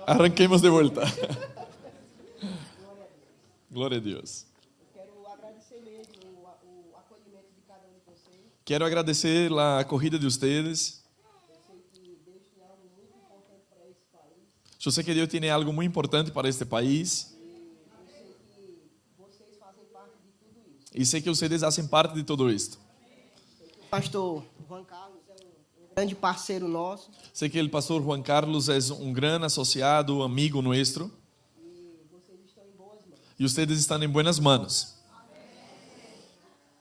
Arranquemos de vuelta. Glória a Deus. Quero agradecer mesmo o acolhimento de cada um de vocês. Quero agradecer a acolhida de vocês. Eu sei que Deus tem algo muito importante para esse país. Eu sei que Deus tem algo muito importante para este país. E eu sei que vocês fazem parte de tudo isso. E sei que vocês fazem parte de tudo isto. O pastor Juan Carlos é um grande parceiro nosso. Sei que o pastor Juan Carlos é grande associado, amigo nosso. E vocês estão em boas mãos. E vocês estão em buenas manos.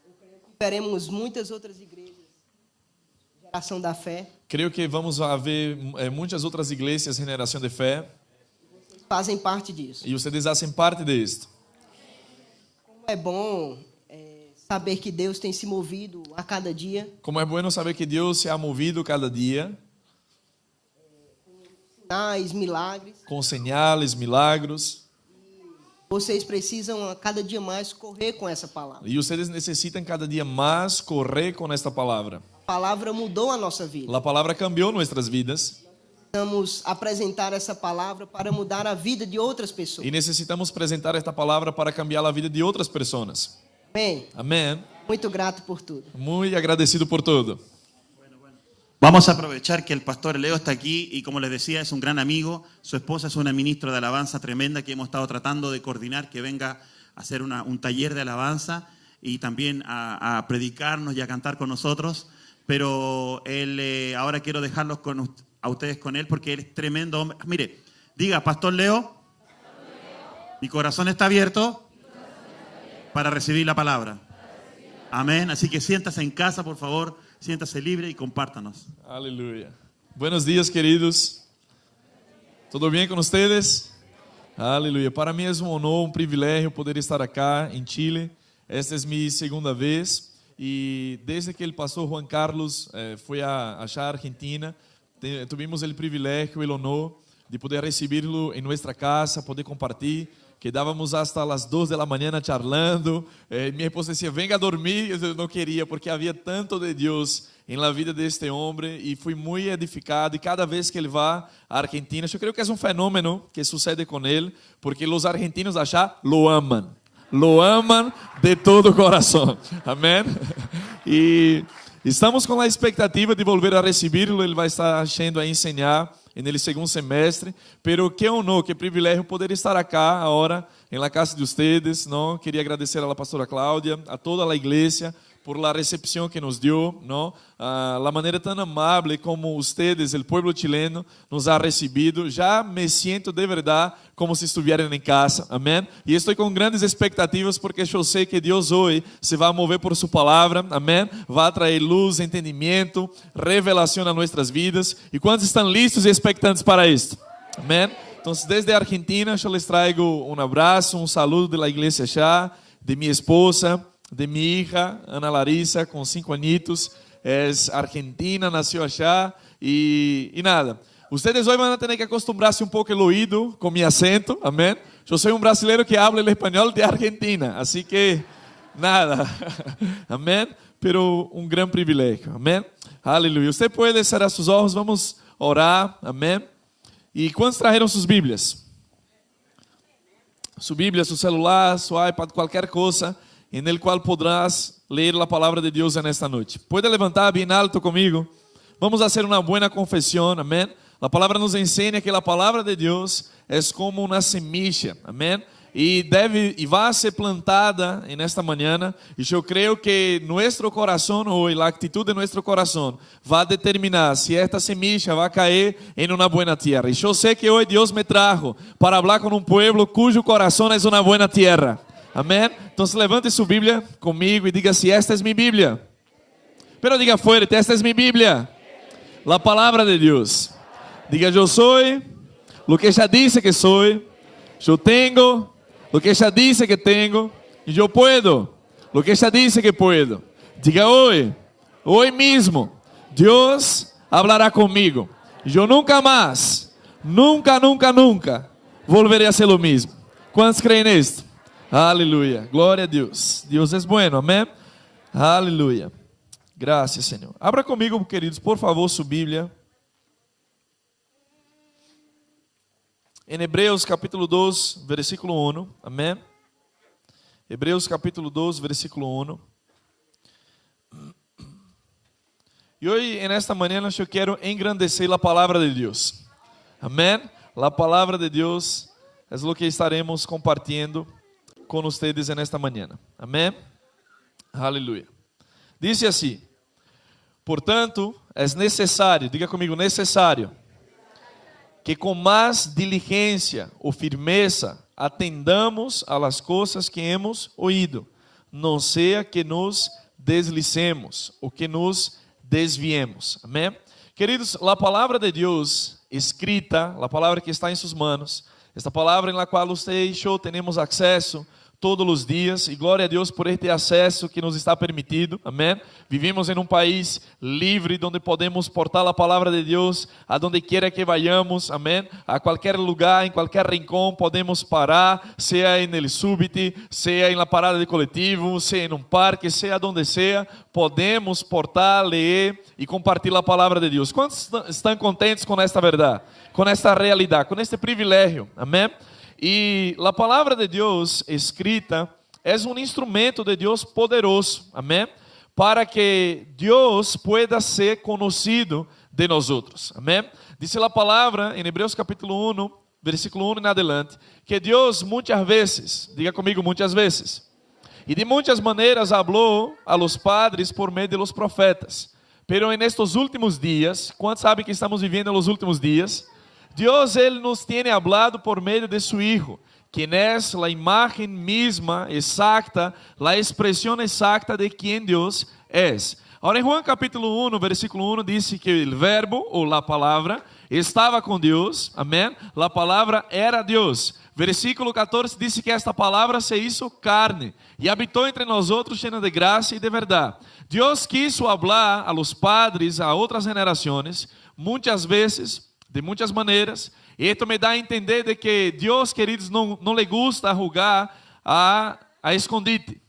Eu creio que veremos muitas outras igrejas. Geração da Fé. Creio que vamos ver muitas outras igrejas, Generação de Fé. Vocês fazem parte disso. E vocês fazem parte disto. Como é bom saber que Deus tem se movido a cada dia. Como é bueno saber que Deus se ha movido cada dia. Sinais, milagres. Com señales, milagros. Vocês precisam a cada dia mais correr com essa palavra. E vocês necessitam cada dia mais correr com esta palavra. A palavra mudou a nossa vida. A palavra cambiou nossas vidas. Precisamos apresentar essa palavra para mudar a vida de outras pessoas. E necessitamos apresentar esta palavra para cambiar a vida de outras pessoas. Amém. Amém. Muito grato por tudo. Muito agradecido por tudo. Vamos a aprovechar que el pastor Leo está aquí y como les decía es un gran amigo, su esposa es una ministra de alabanza tremenda que hemos estado tratando de coordinar que venga a hacer un taller de alabanza y también a predicarnos y a cantar con nosotros, pero él, ahora quiero dejarlos a ustedes con él porque él es tremendo hombre. Mire, diga, Pastor Leo, mi corazón está abierto para recibir la palabra. Amén, así que siéntase en casa, por favor. Siéntase libre y compártanos. Aleluia. Buenos dias, queridos. Tudo bem com vocês? Aleluia. Para mim é honor, privilégio poder estar aqui em Chile. Esta é minha segunda vez e desde que o pastor Juan Carlos foi a Argentina, tivemos o privilégio, o honor de poder recebê-lo em nossa casa, poder compartilhar. Quedávamos hasta as 2 da manhã charlando. Minha esposa dizia, venga a dormir. Eu não queria, porque havia tanto de Deus em la vida deste homem. E fui muito edificado. E cada vez que ele vai à Argentina, eu creio que é um fenômeno que sucede com ele, porque os argentinos acham, lo amam. Lo amam de todo o coração. Amém? E estamos com a expectativa de volver a recebê-lo. Ele vai estar sendo a ensinar no segundo semestre, pero que honor, que privilégio poder estar aqui agora, na casa de vocês, não? Queria agradecer à pastora Cláudia, a toda a igreja, por la recepção que nos deu, não? La maneira tão amável como vocês, o povo chileno, nos ha recebido. Já me sinto de verdade como se estivessem em casa, amém? E estou com grandes expectativas porque eu sei que Deus hoje se vai mover por sua palavra, amém? Vai trazer luz, entendimento, revelação a nossas vidas. E quantos estão listos e expectantes para isto? Amém? Então, desde a Argentina, eu les traigo um abraço, saludo da igreja já, de minha esposa, de minha hija, Ana Larissa, com 5 añitos, é argentina, nasceu allá e nada. Vocês hoje vão ter que acostumbrarse um pouco o ouvido com meu acento, amém? Eu sou um brasileiro que habla o espanhol de Argentina, assim que nada, amém? Pero um grande privilégio, amém? Aleluia. Você pode cerrar seus olhos, vamos orar, amém? E quantos trajeron suas Bíblias? Sua Bíblia, seu celular, seu iPad, qualquer coisa en el cual podrás leer la palabra de Dios en esta noche. Puede levantar bien alto conmigo. Vamos a hacer una buena confesión, amén. La palabra nos enseña que la palabra de Dios es como una semilla, amén. Y va a ser plantada en esta mañana. Y yo creo que nuestro corazón hoy, la actitud de nuestro corazón, va a determinar si esta semilla va a caer en una buena tierra. Y yo sé que hoy Dios me trajo para hablar con un pueblo cuyo corazón es una buena tierra. Amém? Então levante sua Bíblia comigo e diga assim, esta é minha Bíblia. Pero diga fuerte, esta é minha Bíblia. La palavra de Deus. Diga, eu sou lo que já disse que sou. Eu tenho lo que já disse que tenho. E eu puedo lo que já disse que puedo. Diga hoje mesmo, Deus hablará comigo. Eu nunca mais, nunca volverei a ser o mesmo. Quantos creem nisto? Aleluia, glória a Deus. Deus é bueno, amém? Aleluia. Graças, Senhor. Abra comigo, queridos, por favor, sua Bíblia. en Hebreos capítulo 2, versículo 1. Amén. Hebreos capítulo 2, versículo 1. E hoje, nesta manhã, eu quero engrandecer a palavra de Deus. Amém? A palavra de Deus é o que estaremos compartilhando com vocês nesta manhã. Amém? Aleluia. Diz assim: portanto, é necessário, diga comigo, necessário, que com mais diligência ou firmeza atendamos a las coisas que hemos oído, não seja que nos deslicemos ou que nos desviemos. Amém? Queridos, a palavra de Deus escrita, a palavra que está em suas manos, esta palavra em la qual você e eu temos acesso todos os dias, e glória a Deus por este acesso que nos está permitido, amém? Vivimos em um país livre, onde podemos portar a palavra de Deus a donde quiera que vayamos, amém? A qualquer lugar, em qualquer rincão, podemos parar, seja em el súbite, seja em la parada de coletivo, seja em um parque, seja donde seja, podemos portar, ler e compartilhar a palavra de Deus. Quantos estão contentes com esta verdade, com esta realidade, com este privilégio, amém? E a palavra de Deus escrita é um instrumento de Deus poderoso, amém? Para que Deus pueda ser conhecido de nós outros, amém? Diz a palavra em Hebreus capítulo 1, versículo 1 em adelante, que Deus muitas vezes, diga comigo, muitas vezes, e de muitas maneiras falou a los padres por meio de los profetas, pero en estos últimos dias, quantos sabem que estamos vivendo nos últimos dias? Deus, Ele nos tem hablado por meio de su Hijo, quien es la imagen misma, exacta, la expresión exacta de quien Deus es. Ahora, em Juan capítulo 1, versículo 1, diz que o verbo, ou la palavra, estava com Deus, amém? La palavra era Deus. Versículo 14 diz que esta palavra se hizo carne e habitou entre nós outros, cheia de graça e de verdade. Deus quiso hablar a los padres, a outras gerações, muitas vezes, de muitas maneiras, e isto me dá a entender de que Deus, queridos, não lhe gusta jogar a escondite.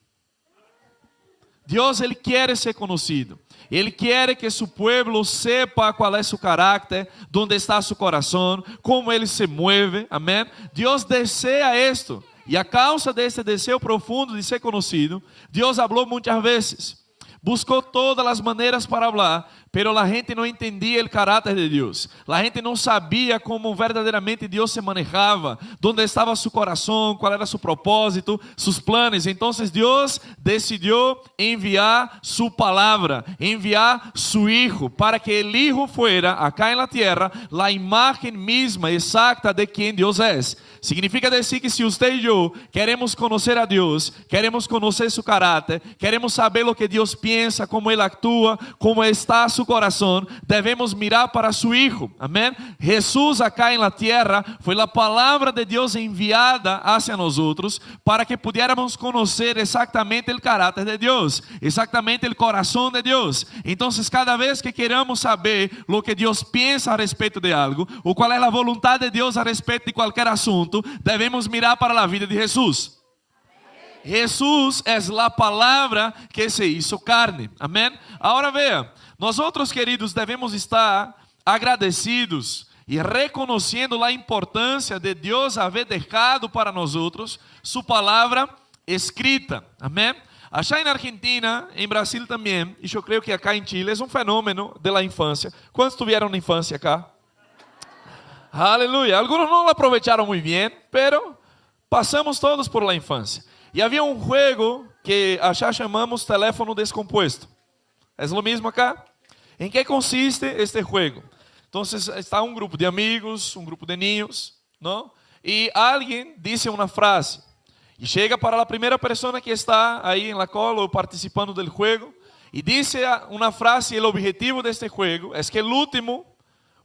Deus, Ele quer ser conhecido. Ele quer que seu povo sepa qual é seu caráter, onde está seu coração, como Ele se mueve, amém? Deus deseja isto, e a causa desse desejo profundo de ser conhecido, Deus falou muitas vezes, buscou todas as maneiras para falar, pero a gente não entendia o caráter de Deus. A gente não sabia como verdadeiramente Deus se manejava, onde estava seu coração, qual era seu propósito, seus planos. Então Deus decidiu enviar sua palavra, enviar seu Hijo, para que o Hijo fuera, acá en la tierra, a imagem mesma, exacta de quem Deus é. Significa dizer que se você e eu queremos conhecer a Deus, queremos conhecer seu caráter, queremos saber o que Deus pensa, como Ele atua, como está su corazón, debemos mirar para su Hijo, amén. Jesús acá en la tierra foi a palavra de Deus enviada hacia nosotros para que pudiéramos conocer exactamente el caráter de Deus, exactamente el corazón de Deus. Então, cada vez que queramos saber lo que Deus pensa a respeito de algo, ou qual é a vontade de Deus a respeito de qualquer assunto, devemos mirar para a vida de Jesus. Jesús é a palavra que se hizo carne, amém. Agora veja, nós outros, queridos, devemos estar agradecidos e reconhecendo a importância de Deus haver deixado para nós outros sua palavra escrita, amém. Achá em Argentina, em Brasil também, e eu creio que acá em Chile, é um fenômeno da infância. Quantos tiveram na infância acá? Aleluia. Alguns não aproveitaram muito bem, pero passamos todos por la infância. E havia um jogo que acá chamamos teléfono descompuesto. É o mesmo acá? Em que consiste este jogo? Então, está um grupo de amigos, um grupo de niños, não? E alguém diz uma frase. E chega para a primeira pessoa que está aí na cola ou participando do jogo. E diz uma frase, e o objetivo deste jogo é que o último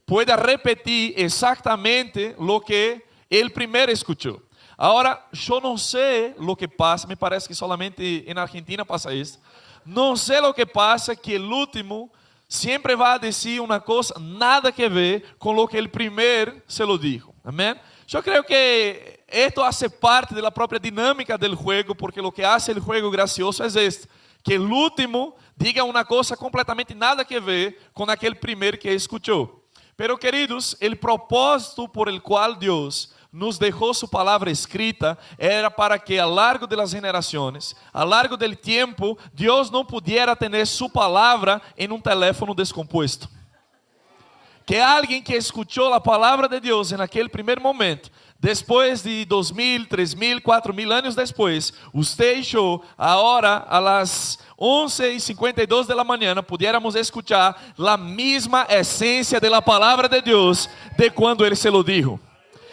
pueda repetir exatamente o que o primeiro escutou. Agora, eu não sei o que passa, me parece que solamente na Argentina passa isso. Não sei o que passa, que o último sempre vai dizer uma coisa nada que ver com o que o primeiro se lo dijo. Amém? Eu creio que isto hace parte da própria dinâmica do jogo, porque o que hace o jogo gracioso é este, que o último diga uma coisa completamente nada que ver com aquele primeiro que escutou. Pero, queridos, o propósito por el qual Deus nos dejó su palabra escrita era para que a largo de las generaciones, a largo del tiempo, Dios no pudiera tener su palabra en un teléfono descompuesto. Que alguien que escuchó la palabra de Dios en aquel primer momento, después de 2000, 3000, 4000 años después, usted y yo, ahora a las 11:52 de la mañana, pudiéramos escuchar la misma esencia de la palabra de Dios de cuando Él se lo dijo.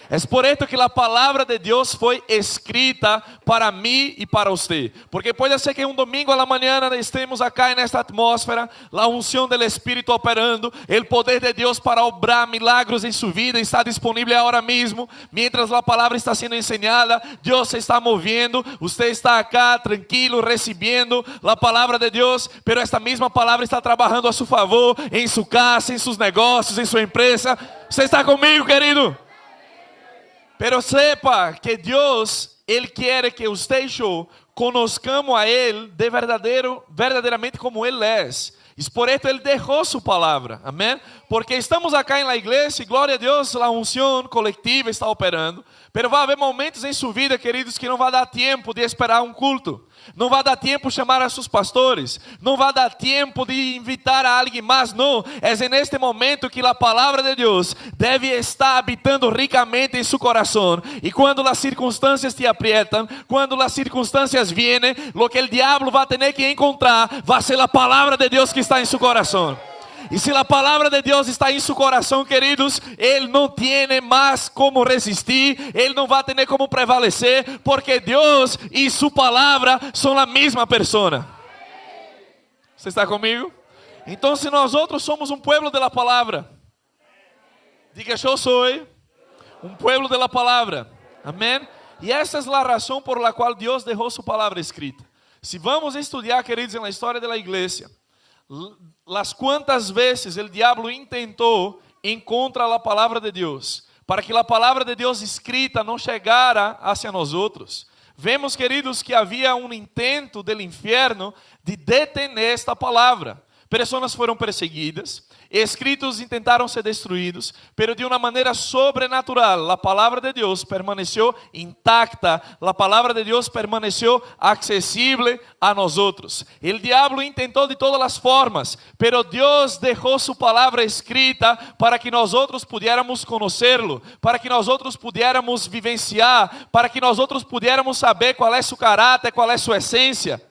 Es por esto que la palabra de Dios fue escrita para mí y para usted. Porque puede ser que un domingo a la mañana estemos acá en esta atmósfera, la unción del Espíritu operando, el poder de Dios para obrar milagros en su vida está disponible ahora mismo. Mientras la palabra está siendo enseñada, Dios se está moviendo, usted está acá tranquilo recibiendo la palabra de Dios, pero esta misma palabra está trabajando a su favor en su casa, en sus negocios, en su empresa. ¿Usted está conmigo, querido? Pero sepa que Dios, Él quiere que usted y yo conozcamos a Él de verdaderamente como Él es. Y por esto Él dejó su palabra, amén. Porque estamos acá en la iglesia y glória a Dios, la unción colectiva está operando. Pero vai haver momentos em sua vida, queridos, que não vai dar tempo de esperar um culto. Não vai dar tempo de chamar a seus pastores. Não vai dar tempo de invitar a alguém mais. Não, é neste momento que a palavra de Deus deve estar habitando ricamente em seu coração. E quando as circunstâncias te aprietam, quando as circunstâncias vêm, o que o diabo vai ter que encontrar vai ser a palavra de Deus que está em seu coração. E se a palavra de Deus está em seu coração, queridos, Ele não tem mais como resistir, Ele não vai ter como prevalecer, porque Deus e sua palavra são a mesma pessoa. Você está comigo? Então, se nós outros somos um pueblo de la palavra, diga: eu sou um pueblo de la palavra. Amém? E essa é a razão por la qual Deus deixou sua palavra escrita. Se vamos estudar, queridos, na história da igreja, las quantas vezes o diabo intentou em contra a palavra de Deus, para que a palavra de Deus escrita não chegara hacia nós outros. Vemos, queridos, que havia um intento do inferno de detener esta palavra. Pessoas foram perseguidas, escritos intentaram ser destruídos, pero de uma maneira sobrenatural, a palavra de Deus permaneceu intacta, a palavra de Deus permaneceu acessível a nós outros. O diabo intentou de todas as formas, pero Deus deixou sua palavra escrita para que nós outros pudiéramos conhecê-lo, para que nós outros pudiéramos vivenciar, para que nós outros pudiéramos saber qual é seu caráter, qual é sua essência.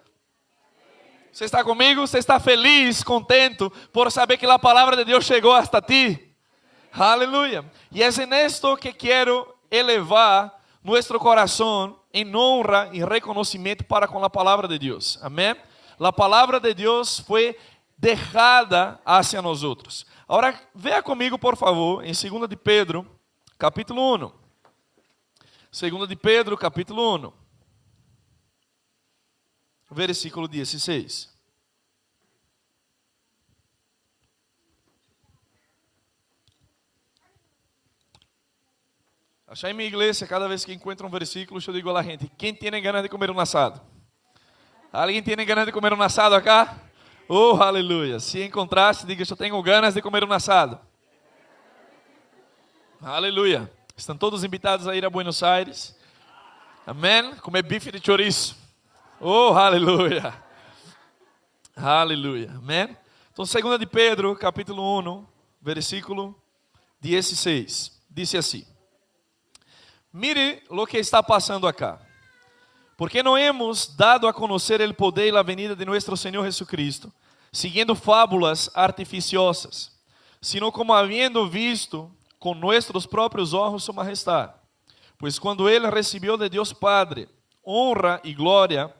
Você está comigo? Você está feliz, contento por saber que a palavra de Deus chegou hasta ti? Aleluia. E é nisto que quero elevar nosso coração em honra e reconhecimento para com a palavra de Deus. Amém? A palavra de Deus foi deixada hacia nós outros. Agora, veja comigo, por favor, em 2 de Pedro, capítulo 1. 2 de Pedro, capítulo 1. Versículo 16. Achei em minha igreja, cada vez que encontro um versículo, eu digo a la gente: quem tem ganas de comer um assado? Alguém tem ganas de comer um assado acá? Oh, aleluia. Se encontrasse, diga: eu tenho ganas de comer um assado. Aleluia. Estão todos invitados a ir a Buenos Aires. Amém? Comer bife de chouriço. Oh, aleluia. Aleluia. Amém? Então, 2 de Pedro, capítulo 1, versículo 16. Dice assim: mire lo que está passando acá. Porque não hemos dado a conhecer o poder e a venida de nosso Senhor Jesucristo, siguiendo fábulas artificiosas, sino como habiendo visto com nossos próprios olhos sua majestade. Pois quando ele recebeu de Deus Padre honra e glória,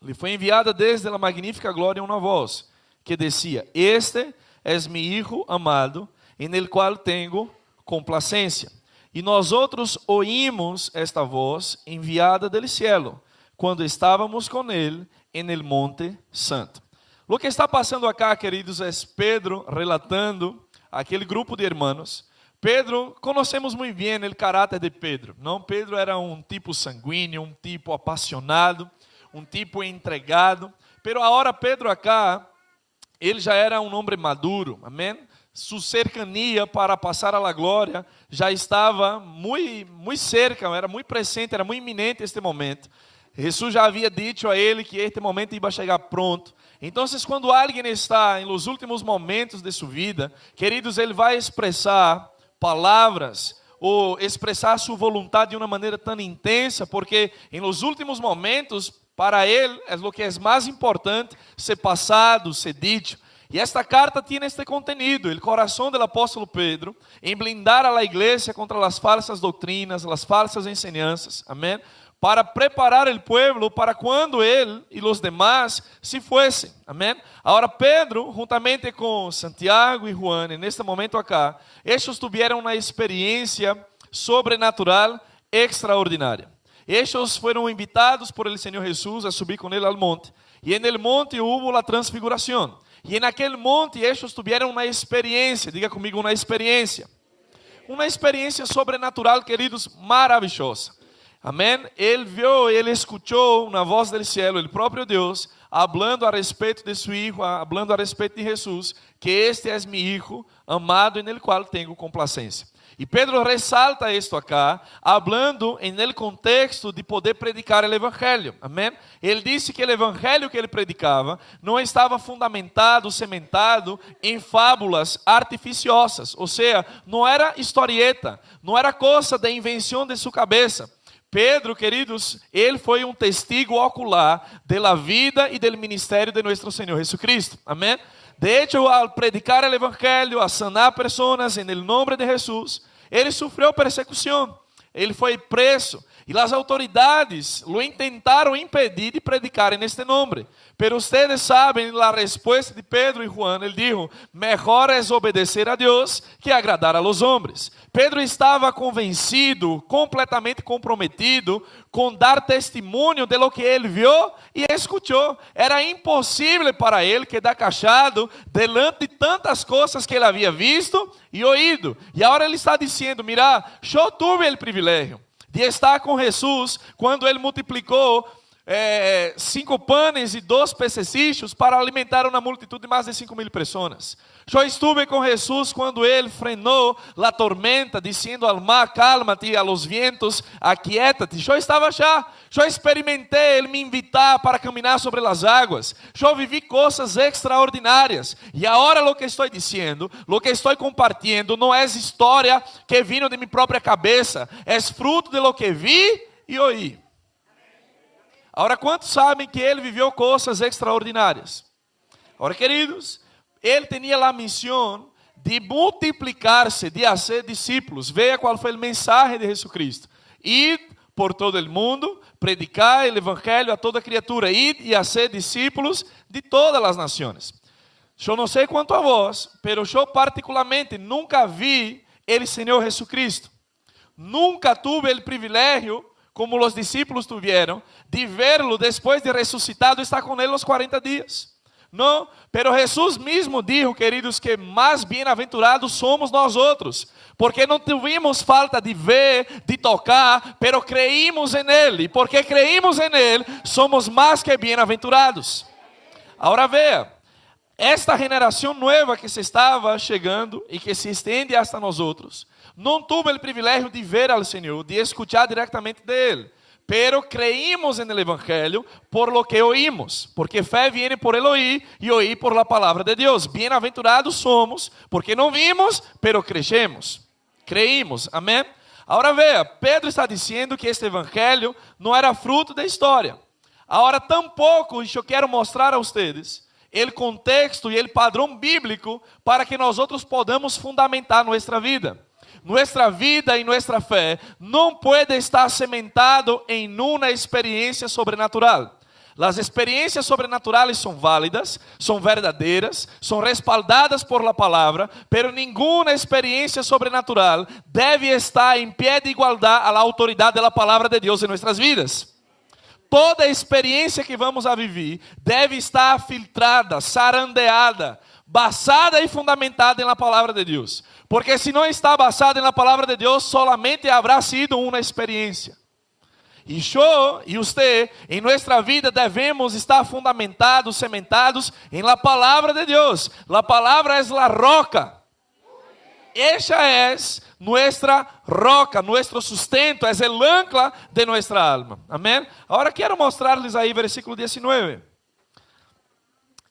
lhe foi enviada desde a magnífica glória uma voz, que decía: este es mi Hijo amado, en el cual tengo complacência. E nós outros oímos esta voz enviada del cielo, quando estávamos com ele en el monte santo. O que está passando acá, queridos, é Pedro relatando aquele grupo de hermanos. Pedro, conhecemos muito bem o caráter de Pedro, não? Pedro era um tipo sanguíneo, um tipo apaixonado, um tipo entregado. Pero agora Pedro acá, ele já era um homem maduro, amém? su cercanía para pasar a la gloria já estava muito cerca, era muito presente, era muito iminente este momento. Jesus já havia dito a ele que este momento ia chegar pronto. Então, quando alguém está em los últimos momentos de sua vida, queridos, ele vai expressar palavras ou expressar sua vontade de uma maneira tão intensa, porque em los últimos momentos, para ele, é o que é mais importante ser passado, ser dito. E esta carta tem este contenido, o coração do apóstolo Pedro, em blindar a la igreja contra as falsas doutrinas, as falsas enseñanças, amém? Para preparar o pueblo para quando ele e os demás se fuessem, amém? Agora Pedro, juntamente com Santiago e Juan, neste momento acá, estes tiveram uma experiência sobrenatural extraordinária. Estes foram invitados por el Senhor Jesus a subir com ele ao monte, e en el monte houve a transfiguração. E en aquele monte, estes tiveram uma experiência, diga comigo, uma experiência sobrenatural, queridos, maravilhosa. Amém? Ele viu, ele escutou uma voz do céu, o próprio Deus, falando a respeito de seu Hijo, falando a respeito de Jesus, que este é meu Hijo amado, en el qual tenho complacência. E Pedro ressalta isto acá, hablando en el contexto de poder predicar o evangelho. Amém? Ele disse que o evangelho que ele predicava não estava fundamentado, cementado em fábulas artificiosas. Ou seja, não era historieta, não era coisa de invenção de sua cabeça. Pedro, queridos, ele foi um testigo ocular da vida e do ministério de nosso Senhor Jesucristo. Amém? De hecho, al predicar o evangelho, a sanar pessoas em nome de Jesus, ele sofreu persecução, ele foi preso, e as autoridades o intentaram impedir de predicar em este nome. Pero ustedes sabem a resposta de Pedro e Juan. Ele dijo: mejor es obedecer a Deus que agradar a los hombres. Pedro estava convencido, completamente comprometido com dar testemunho de lo que ele viu e escutou. Era impossível para ele quedar callado delante de tantas coisas que ele havia visto e ouído. E agora ele está dizendo: mira, eu tive o privilégio de estar com Jesus quando ele multiplicou 5 panes e 2 pececillos para alimentar uma multitud de mais de 5.000 pessoas. Eu estive com Jesus quando ele frenou a tormenta, dizendo ao mar: cálmate, a los vientos, aquietate. Eu estava já, eu experimentei ele me invitar para caminhar sobre as águas. Eu vivi coisas extraordinárias. E agora o que estou dizendo, o que estou compartilhando, não é história que vino de minha própria cabeça, é fruto de lo que vi e ouí. Agora, quantos sabem que ele viveu coisas extraordinárias? Agora, queridos, ele tinha a missão de multiplicar-se, de fazer discípulos. Veja qual foi o mensagem de Jesucristo: id por todo o mundo, predicar o evangelho a toda criatura, id e fazer discípulos de todas as nações. Eu não sei quanto a vós, pero eu particularmente nunca vi o Senhor Jesucristo. Nunca tive o privilégio, como os discípulos tiveram, de verlo depois de ressuscitado, estar com ele os 40 dias. Não, pero Jesus mesmo dijo, queridos, que mais bem-aventurados somos nós outros, porque não tivemos falta de ver, de tocar, pero creímos em Ele, e porque creímos em Ele, somos mais que bem-aventurados. Agora veja, esta geração nova que se estava chegando e que se estende hasta nós outros, não tive o privilégio de ver ao Senhor, de escuchar diretamente dele, pero creímos en el evangelho por lo que oímos, porque fé viene por el oír e oír por la palavra de Deus. Bem-aventurados somos, porque não vimos, pero creímos, amém? Agora veja, Pedro está dizendo que este evangelho não era fruto da história. Agora tampouco, eu quero mostrar a vocês o contexto e o padrão bíblico para que nós outros podamos fundamentar nossa vida. Nuestra vida e nuestra fé não pode estar cementado em uma experiência sobrenatural. As experiências sobrenaturais são válidas, são verdadeiras, são respaldadas por la palavra, pero nenhuma experiência sobrenatural deve estar em pé de igualdade à autoridade da palavra de Deus em nossas vidas. Toda experiência que vamos a viver deve estar filtrada, sarandeada, basada e fundamentada na palavra de Deus. Porque se não está basada na palavra de Deus, solamente haverá sido uma experiência. E eu e você, em nossa vida, devemos estar fundamentados, cementados em la palavra de Deus. La palavra é la roca. ella es nuestra roca, nuestro sustento, es el ancla de nuestra alma. Amén. Ahora quiero mostrarles ahí versículo 19.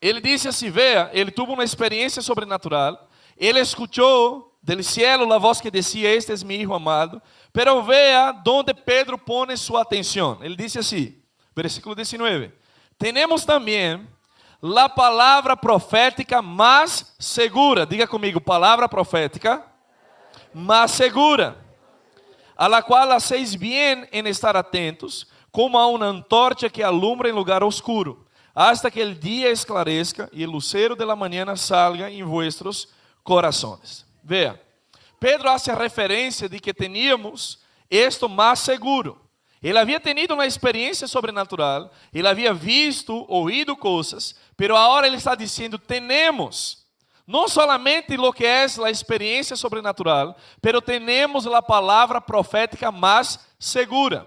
Ele disse assim, vea, ele tuvo uma experiência sobrenatural, ele escuchou del cielo la voz que decía, este es mi hijo amado, pero vea donde Pedro pone su atención. Ele disse assim, versículo 19, tenemos también la palabra profética más segura, diga comigo, palavra profética más segura, a la cual hacéis bien en estar atentos, como a una antorcha que alumbra en lugar oscuro, hasta que el día esclarezca y el lucero de la mañana salga en vuestros corazones. Vea, Pedro hace referência de que teníamos esto más seguro. Ele havia tenido uma experiência sobrenatural, ele havia visto, ouído coisas, pero agora ele está dizendo, tenemos, não solamente lo que es a experiência sobrenatural, pero tenemos a palavra profética mais segura.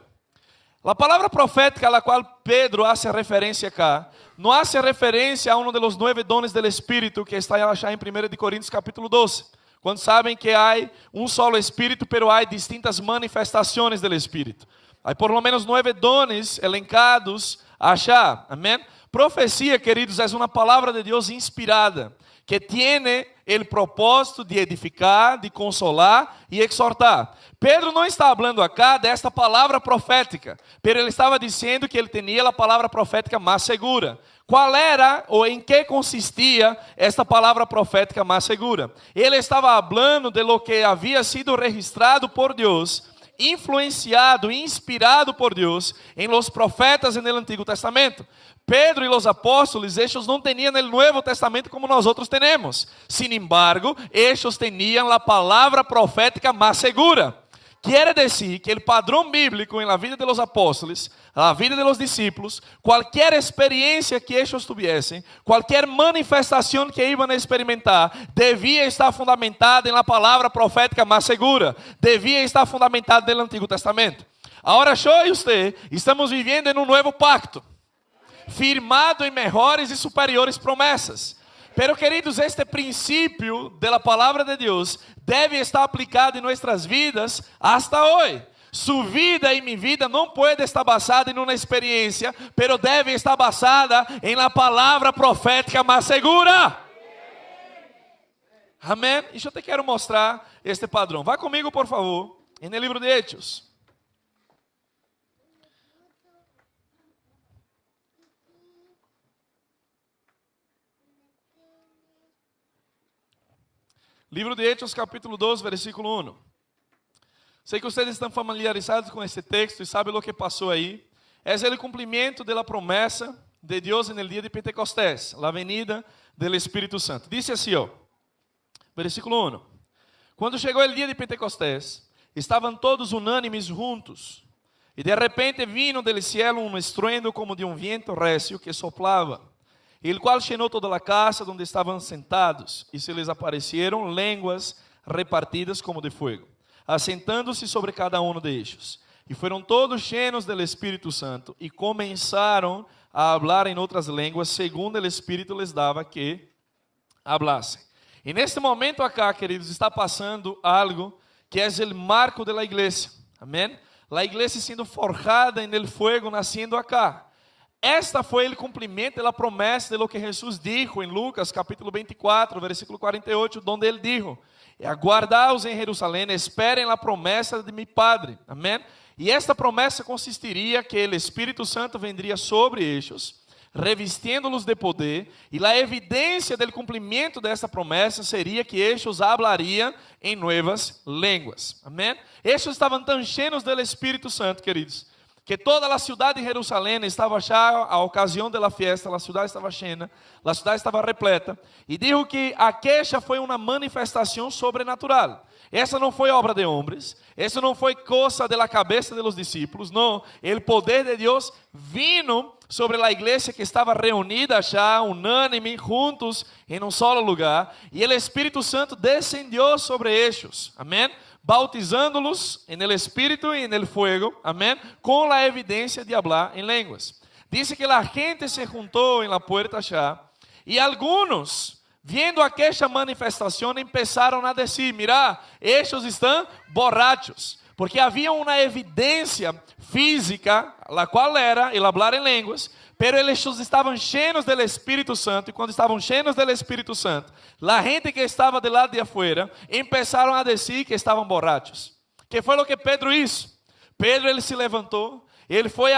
A palavra profética a la qual Pedro hace referência acá, não hace referência a um dos 9 dones do Espírito que está já em 1 Coríntios capítulo 12. Quando sabem que há um solo Espírito, pero há distintas manifestações do Espírito. Há por lo menos 9 dones elencados allá. Amém? Profecia, queridos, é uma palavra de Deus inspirada, que tem o propósito de edificar, de consolar e exortar. Pedro não está falando acá desta palavra profética, pero ele estava dizendo que ele tinha a palavra profética mais segura. Qual era ou em que consistia esta palavra profética mais segura? Ele estava falando de lo que havia sido registrado por Deus, influenciado, inspirado por Deus em los profetas en el Antigo Testamento. Pedro e os apóstolos, estes não tinham o Novo Testamento como nós outros temos. Sin embargo, estes tinham a palavra profética mais segura. Quiere decir que o padrão bíblico na vida de los apóstolos, na vida de los discípulos, qualquer experiência que estes tuviessem, qualquer manifestação que iam a experimentar, devia estar fundamentada na palavra profética mais segura, devia estar fundamentada no Antigo Testamento. Agora, eu e você estamos vivendo em um novo pacto, firmado em melhores e superiores promessas. Pero, queridos, este princípio da palavra de Deus deve estar aplicado em nossas vidas hasta hoje. Sua vida e minha vida não pode estar basada em uma experiência, pero deve estar basada em la palavra profética mais segura. Amém? E eu te quero mostrar este padrão. Vá comigo, por favor, no livro de Hechos. Livro de Hechos, capítulo 2, versículo 1. Sei que vocês estão familiarizados com esse texto e sabem o que passou aí. É o cumprimento da promessa de Deus no dia de Pentecostés, a venida do Espírito Santo. Diz assim, versículo 1. Quando chegou o dia de Pentecostés, estavam todos unânimes juntos, e de repente vino del cielo um estruendo como de um viento recio que soplava, el cual llenó toda la casa donde estaban sentados, y se les aparecieron lenguas repartidas como de fuego, assentándose sobre cada uno de ellos. Y fueron todos llenos del Espíritu Santo, y comenzaron a hablar en otras lenguas, según el Espíritu les daba que hablasen. En este momento acá, queridos, está passando algo que é o marco da igreja. Amém? A igreja sendo forjada en el fuego, nascendo acá. Esta foi o cumprimento da promessa de lo que Jesus dijo em Lucas capítulo 24, versículo 48, donde ele dijo, aguardaos em Jerusalém, esperem a promessa de mi Padre. Amém? E esta promessa consistiria que o Espírito Santo vendria sobre eles, revestindo-los de poder, e a evidência do cumprimento dessa promessa seria que estes hablariam em novas línguas. Amém? Estes estavam tão cheios do Espírito Santo, queridos, que toda a cidade de Jerusalém estava já, a ocasião da fiesta, a cidade estava cheia, a cidade estava repleta, e dijo que aquela foi uma manifestação sobrenatural. Essa não foi obra de homens, essa não foi coisa da cabeça de los discípulos, não, o poder de Deus vino sobre a igreja que estava reunida já, unânime, juntos, em um solo lugar, e o Espírito Santo descendió sobre eles, amém? Bautizando-los en el Espíritu y en el fuego, amén, con la evidencia de hablar en lenguas. Dice que la gente se juntó en la puerta ya, y algunos viendo aquella manifestación, empezaron a decir, mira, ellos están borrachos. Porque havia uma evidência física, la qual era el hablar en lenguas, pero eles estavam cheios do Espírito Santo, e quando estavam cheios do Espírito Santo, a gente que estava do lado de afuera, empezaram a dizer que estavam borrachos. Que foi o que Pedro hizo? Pedro, ele se levantou, ele foi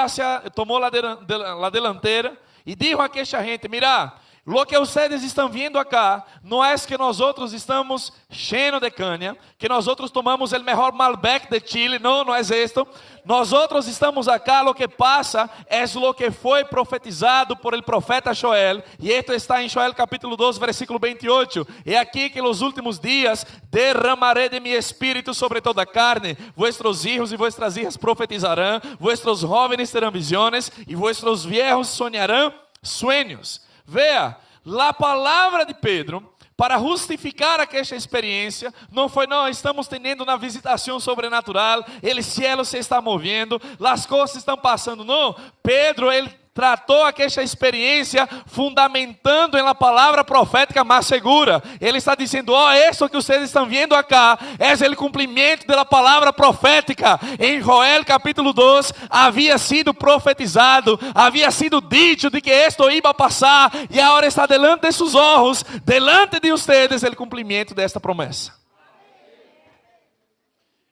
tomou a delantera, e disse a aquela gente, mira, lo que ustedes estão vendo acá, não é que nós outros estamos cheios de caña, que nós outros tomamos o melhor Malbec de Chile, não é isto. Nós outros estamos acá, lo que passa é lo que foi profetizado por el profeta Joel, e esto está em Joel capítulo 2, versículo 28. É aqui que nos últimos dias derramaré de mi espírito sobre toda carne, vuestros hijos e vuestras hijas profetizarão, vuestros jóvenes terão visões, e vuestros viejos sonharão sueños. Vea, a palavra de Pedro, para justificar aquela experiência, não foi, não, estamos tendo uma visitação sobrenatural, o céu se está movendo, as coisas estão passando, não. Pedro, ele tratou aquela experiência fundamentando em la palavra profética mais segura. Ele está dizendo, isso que vocês estão vendo acá, é o cumprimento da palavra profética. Em Joel capítulo 2, havia sido profetizado, havia sido dito de que isto ia passar, e agora está delante de seus olhos, delante de vocês, o cumprimento desta promessa.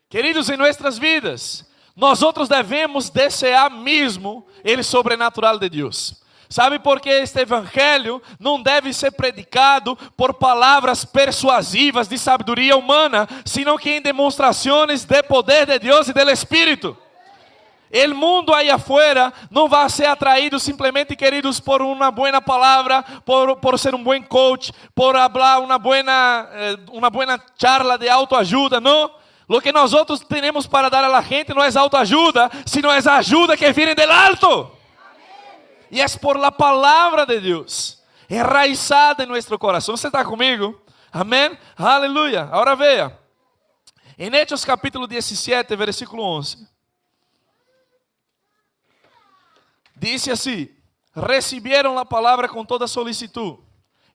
Queridos, em nossas vidas, nós outros devemos desejar mesmo ele sobrenatural de Deus. Sabe por que este evangelho não deve ser predicado por palavras persuasivas de sabedoria humana, sino que em demonstrações de poder de Deus e do Espírito. O mundo aí afuera não vai ser atraído simplesmente, queridos, por uma boa palavra, por ser um bom coach, por falar uma boa charla de autoajuda, não. Lo que nós outros temos para dar a la gente não é autoajuda, sino é a ajuda que vem del alto. E é por la palavra de Deus, enraizada em nosso coração. Você está comigo? Amém? Aleluia. Agora veja. Em Hechos capítulo 17, versículo 11. Dice assim: recibieron a palavra com toda solicitud,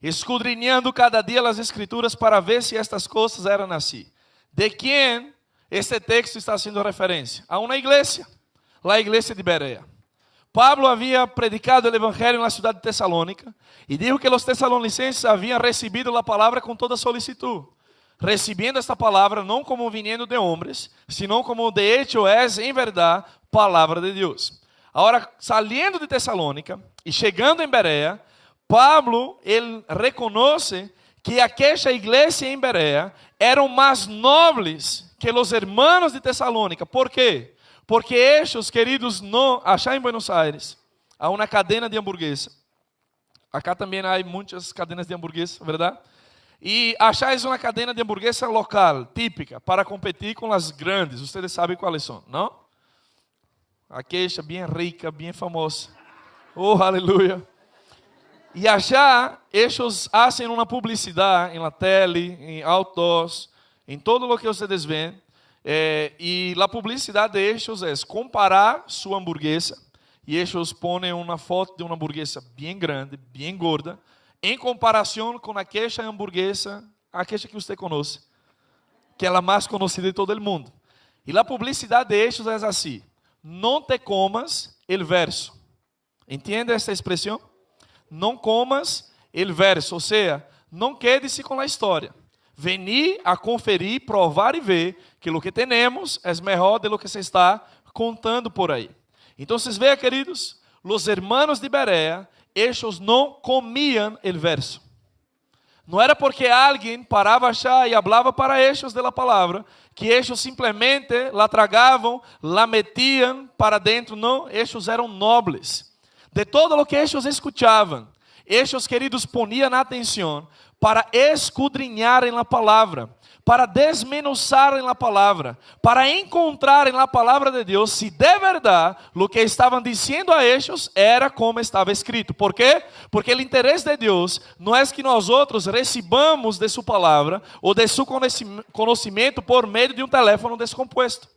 escudriñando cada dia as escrituras para ver se estas coisas eram assim. De quem este texto está sendo referência? A uma igreja, a igreja de Berea. Pablo havia predicado o evangelho na cidade de Tesalônica e disse que os tesalonicenses haviam recebido a palavra com toda solicitud, recibiendo esta palavra não como viniendo de homens, sino como de hecho es em verdade palavra de Deus. Agora, saliendo de Tesalônica e chegando em Berea, Pablo ele reconhece que aquela igreja em Berea eram mais nobres que os hermanos de Tesalônica. ¿Por quê? Porque estes, queridos, achar em Buenos Aires, há uma cadena de hamburguesa. Acá também há muitas cadenas de hamburguesa, verdade? E achar uma cadena de hamburguesa local, típica, para competir com as grandes. Vocês sabem quais são, não? A queixa bem rica, bem famosa. Oh, aleluia. E achar, eles fazem uma publicidade na tele, em outdoors, em todo o que vocês veem. E a publicidade de eles é comparar sua hamburguesa. E eles põem uma foto de uma hamburguesa bem grande, bem gorda, em comparação com aquela hamburguesa, aquela que você conhece, que é a mais conhecida de todo o mundo. E a publicidade de eles é assim: não te comas el verso. Entende essa expressão? Não comas el verso, ou seja, não quede-se com a história. Veni a conferir, provar e ver que o que temos é melhor do que se está contando por aí. Então, vocês veem, queridos, os hermanos de Berea, eles não comiam el verso. Não era porque alguém parava achar e falava para eles da palavra, que eles simplesmente la tragavam, la metiam para dentro. Não, eles eram nobres. De todo o que eles escutavam, eles, queridos, poniam atenção para escudrinharem a palavra, para desmenuzarem a palavra, para encontrarem na palavra de Deus se de verdade o que estavam dizendo a eles era como estava escrito. Por quê? Porque o interesse de Deus não é que nós outros recebamos de sua palavra ou de seu conhecimento por meio de um teléfono descomposto.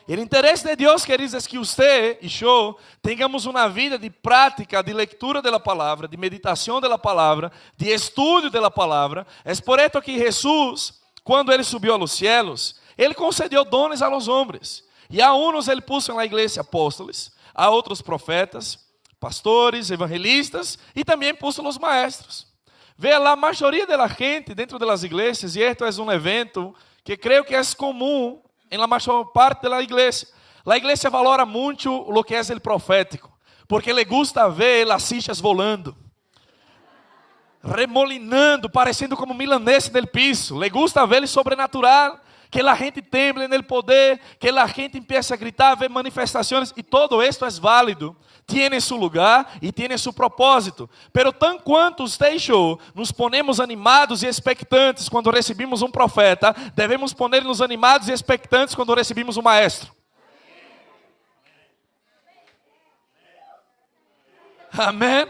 O interesse de Deus, queridos, é que você e eu tenhamos uma vida de prática, de leitura da palavra, de meditação da palavra, de estudo da palavra. É por isso que Jesus, quando ele subiu aos cielos, ele concedeu dones a los homens. E a uns ele puso na igreja apóstolos, a outros profetas, pastores, evangelistas e também puso os maestros. Vê lá, a maioria da gente dentro das igrejas, e este é um evento que creio que é comum em la maior parte da igreja. A igreja valora muito o que é o profético, porque le gusta ver as sillas volando, remolinando, parecendo como milanese del piso. Le gusta ver o sobrenatural, que a gente temble no poder, que a gente empiece a gritar, ver manifestações, e todo esto é válido, tiene su lugar e tiene su propósito. Pero tan quanto usted e eu nos ponemos animados e expectantes quando recebemos um profeta, devemos poner-nos animados e expectantes quando recebemos um maestro. Amém?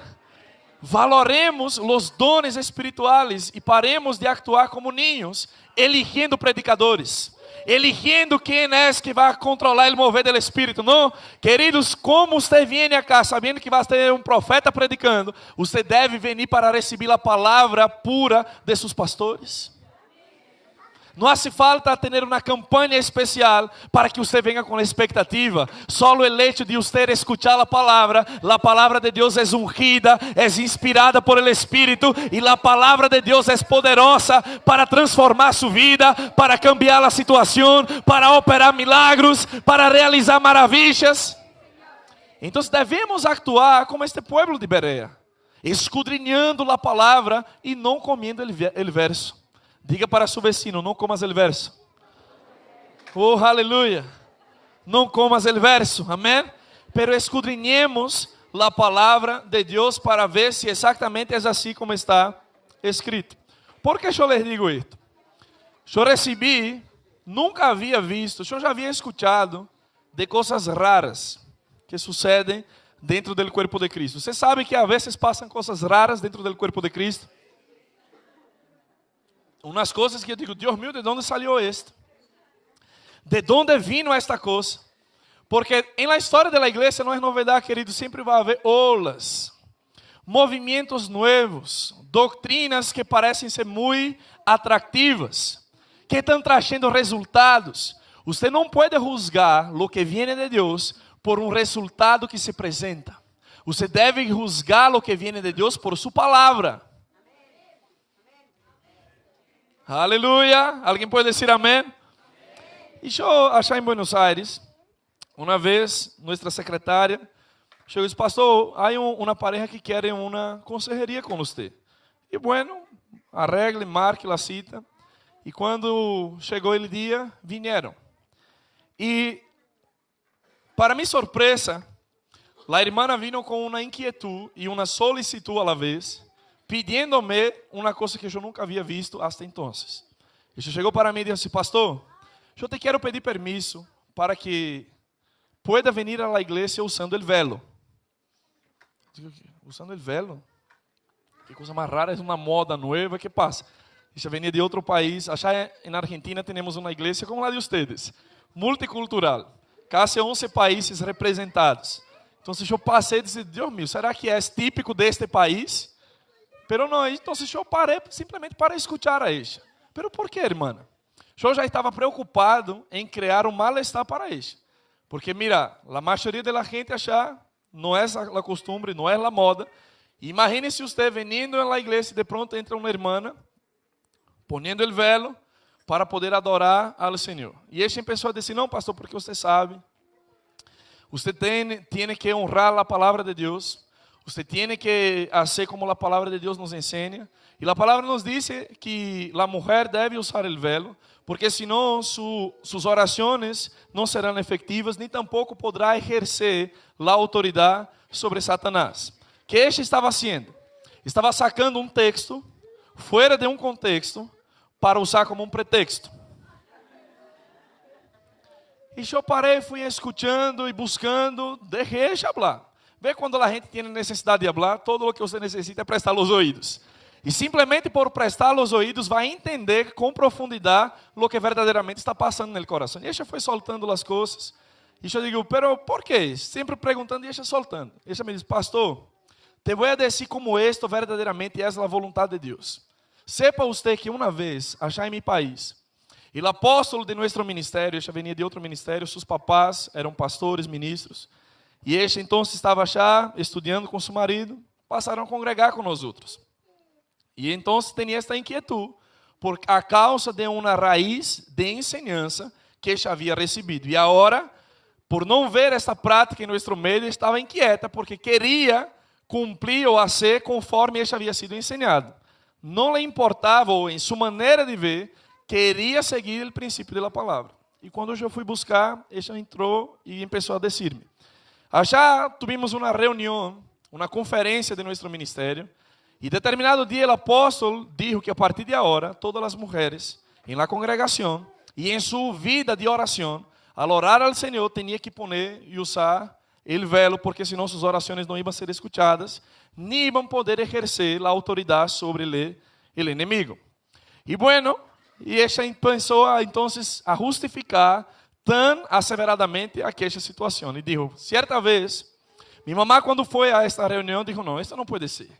Valoremos os dones espirituais e paremos de actuar como niños, eligiendo predicadores, eligiendo quem é que vai controlar o mover do Espírito. Não, queridos, como você vem acá sabendo que vai ter um profeta predicando, você deve vir para receber a palavra pura de seus pastores. Não hace falta ter uma campanha especial para que você venha com expectativa. Solo o hecho de você escuchar a palavra de Deus é ungida, é inspirada por el Espírito, e a palavra de Deus é poderosa para transformar sua vida, para cambiar a situação, para operar milagros, para realizar maravilhas. Então devemos actuar como este pueblo de Berea, escudriñando a palavra e não comendo o verso. Diga para seu vecino, não comas o verso. Oh, aleluia. Não comas o verso, amém? Pero escudriñemos a palavra de Deus para ver se exatamente é assim como está escrito. Por que eu les digo isto? Eu recebi, nunca havia visto, eu já havia escutado de coisas raras que sucedem dentro do corpo de Cristo. Você sabe que às vezes passam coisas raras dentro do corpo de Cristo? Umas coisas que eu digo, Deus meu, ¿de onde salió esto? ¿De onde vino esta coisa? Porque em la história da igreja não é novidade, querido, sempre vai haver olas, movimentos novos, doutrinas que parecem ser muito atractivas, que estão trazendo resultados. Você não pode juzgar o que vem de Deus por um resultado que se apresenta. Você deve juzgar o que vem de Deus por sua palavra. Aleluia. Alguém pode dizer amém? E eu achei em Buenos Aires, uma vez, nossa secretária chegou e disse, pastor, há uma pareja que quer uma consejeria com você. E bueno, arregle, marque a cita. E quando chegou o dia, vieram. E para minha surpresa, a irmã vino com uma inquietude e uma solicitud a la vez, pidiendo-me uma coisa que eu nunca havia visto hasta entonces. E chegou para mim e disse, pastor, eu te quero pedir permisso para que pueda venir a la igreja usando el velo. Digo, usando el velo? Que coisa mais rara, é uma moda nova, que passa? Isso venia de outro país. Allá na Argentina temos uma igreja como a de vocês, multicultural, quase 11 países representados. Então eu passei e disse, Deus meu, será que é típico deste país? Pero não, então eu parei simplesmente para escutar a ella. Pero por que, irmã? Eu já estava preocupado em criar um mal-estar para ella. Porque mira, a maioria da gente acha, não é a costumbre, não é a moda. Imagine se você venindo na igreja e de pronto entra uma irmã, poniendo o velo para poder adorar ao Senhor. E ella começou a dizer, não, pastor, porque você sabe, você tem que honrar a palavra de Deus. Você tem que fazer como a palavra de Deus nos ensina. E a palavra nos diz que a mulher deve usar o velo, porque senão suas orações não serão efetivas, nem tampouco poderá exercer a autoridade sobre Satanás. O que este estava fazendo? Estava sacando um texto, fora de um contexto, para usar como um pretexto. E eu parei, fui escutando e buscando, deixei falar. Vê quando a gente tem necessidade de falar, todo o que você necessita é prestar os ouvidos. E simplesmente por prestar os ouvidos, vai entender com profundidade o que verdadeiramente está passando no coração. E ela foi soltando as coisas. E eu digo, pero por quê? Sempre perguntando e ela soltando. Ela me diz, pastor, te vou dizer como isto verdadeiramente é a vontade de Deus. Sepa usted que uma vez, allá em meu país, o apóstolo de nosso ministério, ela venia de outro ministério, seus papás eram pastores, ministros, e ela então estava já estudando com seu marido, passaram a congregar com nós outros. E então tinha esta inquietude, por a causa de uma raiz de enseñança que ela havia recebido. E agora, por não ver esta prática em nosso meio, estava inquieta, porque queria cumprir ou fazer conforme ela havia sido ensinado. Não lhe importava, ou em sua maneira de ver, queria seguir o princípio da palavra. E quando eu fui buscar, ela entrou e começou a dizer-me. Já tivemos uma reunião, uma conferência de nosso ministério, e determinado dia o apóstolo disse que a partir de agora, todas as mulheres em la congregação e em sua vida de oração, al orar ao Senhor, tinha que poner e usar o velo, porque senão suas orações não iam ser escutadas, nem iam poder exercer a autoridade sobre o inimigo. E bueno, e ela pensou então a justificar tão asseveradamente aquela situação. E disse, certa vez, minha mamá quando foi a esta reunião, disse, não, esto não pode ser.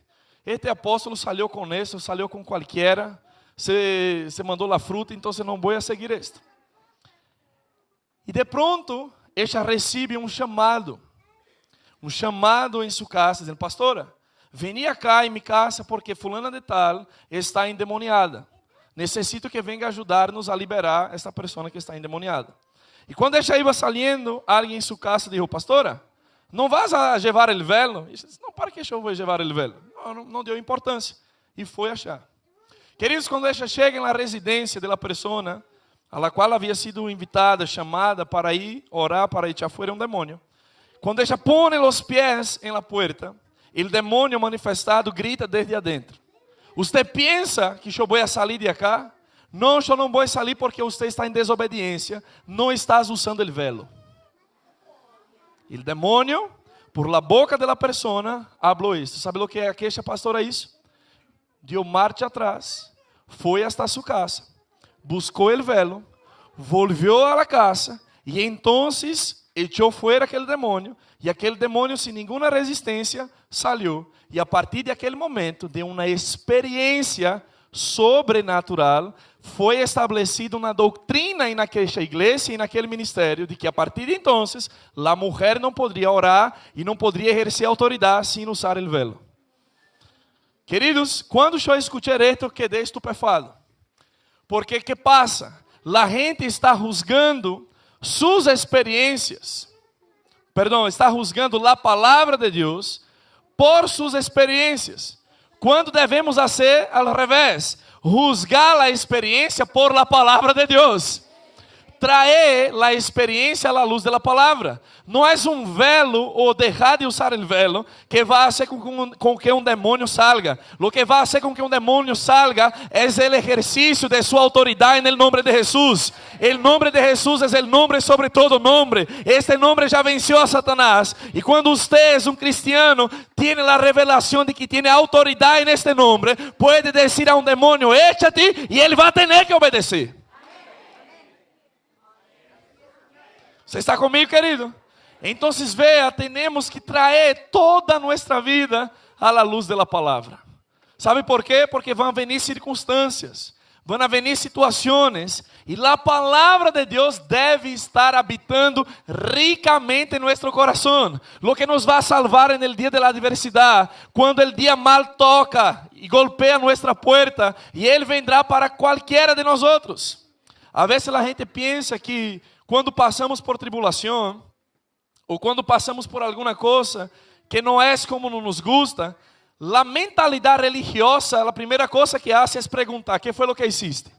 Este apóstolo salió com isso, salió com qualquer, se mandou a fruta, então não vou a seguir esto. E de pronto, ela recebe um chamado em sua casa, dizendo, pastora, veni acá em minha casa porque fulana de tal está endemoniada. Necessito que venga ajudar-nos a liberar esta pessoa que está endemoniada. E quando ela ia saindo, alguém em sua casa disse, pastora, não vas a levar o velo? E disse, não, para que eu vou levar o velo? Não deu importância. E foi achar. Queridos, quando ela chega na residência da pessoa, a la qual havia sido invitada, chamada para ir orar, para echar fora um demônio. Quando ela põe os pés em la puerta, o demônio manifestado grita desde adentro. Você pensa que eu vou sair de acá? Não, eu não vou sair porque você está em desobediência, não estás usando o velo. O demônio, por la boca da pessoa, falou isso. Sabe o que é aquela pastora isso? Deu marcha atrás, foi hasta sua casa, buscou o velo, volvió a la casa e então echou fora aquele demônio e aquele demônio sem nenhuma resistência saiu. E a partir daquele momento, de uma experiência sobrenatural, foi estabelecida uma doutrina naquela igreja e naquele ministério de que a partir de então, a mulher não poderia orar e não poderia exercer autoridade sem usar o velo. Queridos, quando eu escutei isto, quedei estupefado. Porque que passa? A gente está juzgando suas experiências. Está juzgando a palavra de Deus por suas experiências. Quando devemos fazer ao revés, juzgar a experiência por la palavra de Deus. Traer a experiência à luz da palavra. Não é um velo ou deixar de usar o velo que vai fazer com que um demônio salga. O que vai fazer com que um demônio salga é o exercício de sua autoridade no nome de Jesus. O nome de Jesus é o nome sobre todo nome. Este nome já venceu a Satanás. E quando você é um cristiano, tem a revelação de que tem autoridade neste nome, pode dizer a um demônio, échate, e ele vai ter que obedecer. Você está comigo, querido? Então, veja, temos que trazer toda a nossa vida à luz da palavra. ¿Sabe por quê? Porque vão venir circunstâncias, vão venir situações, e a palavra de Deus deve estar habitando ricamente em nosso coração. Lo que nos vai salvar no dia da adversidade, quando o dia mal toca e golpea nossa porta, e ele vendrá para qualquer de nós outros. A vezes a gente pensa que quando passamos por tribulação, ou quando passamos por alguma coisa que não é como nos gusta, a mentalidade religiosa, a primeira coisa que hace é perguntar, ¿qué foi o que hiciste?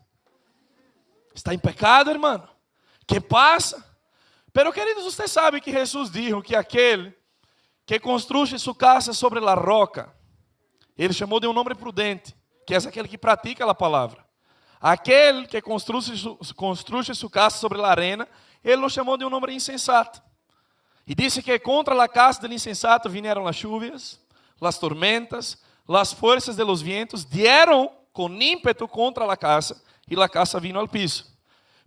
¿Está em pecado, hermano? ¿Qué pasa? Pero, queridos, você sabe que Jesus dijo que aquele que construye sua casa sobre a roca, ele chamou de um homem prudente, que é aquele que pratica a palavra. Aquele que construye sua casa sobre a arena, ele lo chamou de um homem insensato. E disse que contra a casa do insensato vieram as chuvas, as tormentas, as forças de los vientos, dieron com ímpeto contra a casa, e a casa vino al piso.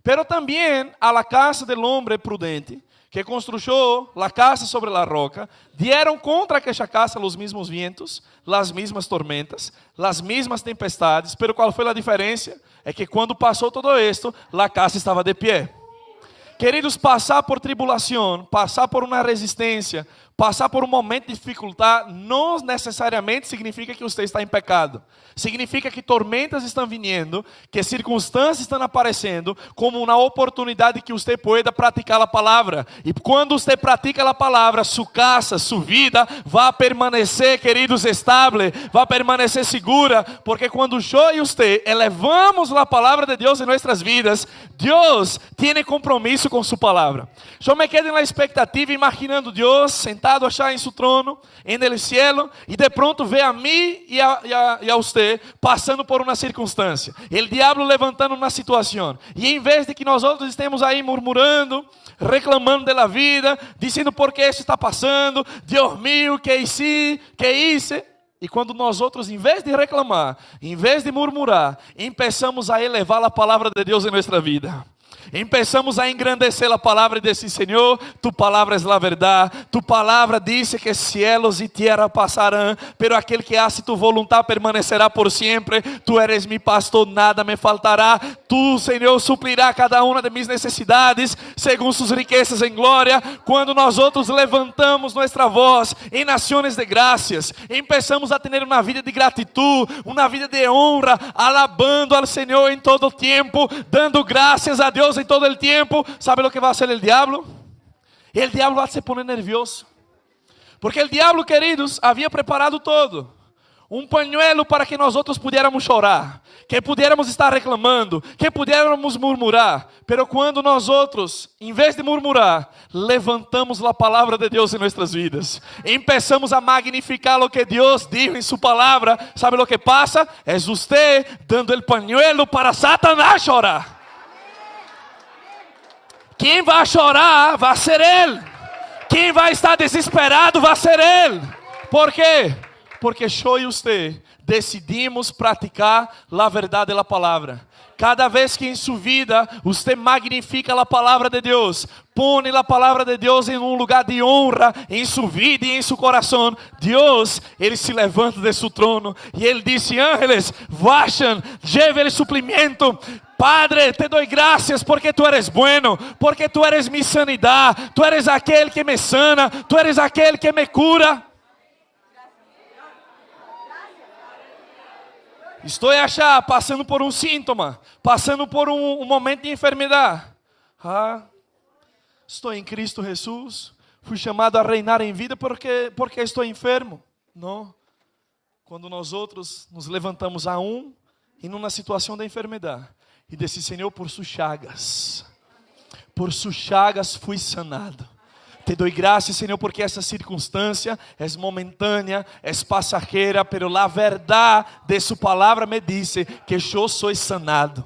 Pero também a la casa del hombre prudente que construyó la casa sobre la roca, dieron contra aquella casa los mismos vientos, las mismas tormentas, las mismas tempestades, pero ¿cuál fue la diferencia? É que quando passou todo esto, la casa estava de pie. Queridos, passar por tribulação, passar por uma resistência, passar por um momento de dificuldade, não necessariamente significa que você está em pecado. Significa que tormentas estão vindo, que circunstâncias estão aparecendo, como uma oportunidade que você pueda praticar a palavra. E quando você pratica a palavra, sua casa, sua vida, vai permanecer, queridos, estável, vai permanecer segura, porque quando eu e você elevamos a palavra de Deus em nossas vidas, Deus tem compromisso com sua palavra. Eu me quedo na expectativa, imaginando Deus sentado allá em seu trono, en el cielo, e de pronto vê a mim e a você passando por uma circunstância, o diabo levantando uma situação, e em vez de que nós outros estemos aí murmurando, reclamando da vida, dizendo por que isso está passando, Deus mío, que hice, e quando nós outros, em vez de reclamar, em vez de murmurar, começamos a elevar a palavra de Deus em nossa vida. Empezamos a engrandecer a palavra e dizer: Senhor, tu palavra é a verdade, tu palavra diz que cielos e terra passarão, pero aquele que hace tu voluntad permanecerá por sempre. Tu eres mi pastor, nada me faltará. Tu, Senhor, suplirá cada uma de minhas necessidades segundo suas riquezas em glória. Quando nós outros levantamos nossa voz em nações de graças, empezamos a ter uma vida de gratidão, uma vida de honra, alabando ao Senhor em todo o tempo, dando graças a Deus em todo o tempo. ¿Sabe lo que va a hacer el diablo? El diablo va a se poner nervioso. Porque el diablo, queridos, havia preparado todo. Pañuelo para que nós outros pudiéramos chorar, que pudiéramos estar reclamando, que pudiéramos murmurar. Pero quando nós outros, em vez de murmurar, levantamos a palavra de Deus em nossas vidas, empezamos a magnificar o que Deus dijo em sua palavra, ¿sabe lo que pasa? É você dando el pañuelo para Satanás chorar. Quem vai chorar vai ser ele. Quem vai estar desesperado vai ser ele. Por quê? Porque eu e você decidimos praticar a verdade da palavra. Cada vez que em sua vida você magnifica a palavra de Deus, põe a palavra de Deus em lugar de honra em sua vida e em seu coração, Deus, Ele se levanta de seu trono e Ele disse: ángeles, vayan, lleve el suplemento. Padre, te doy gracias porque tu eres bueno, porque tu eres mi sanidad, tu eres aquele que me sana, tu eres aquele que me cura. Estou achando, passando por um síntoma, passando por um momento de enfermidade. Estou em Cristo Jesus, fui chamado a reinar em vida porque estou enfermo. Não. Quando nós outros nos levantamos em uma situação de enfermidade e disse: Senhor, por suas chagas fui sanado. Te doy gracias, Senhor, porque essa circunstância é momentânea, é passageira, pero a verdade de sua palavra me dice que eu sou sanado.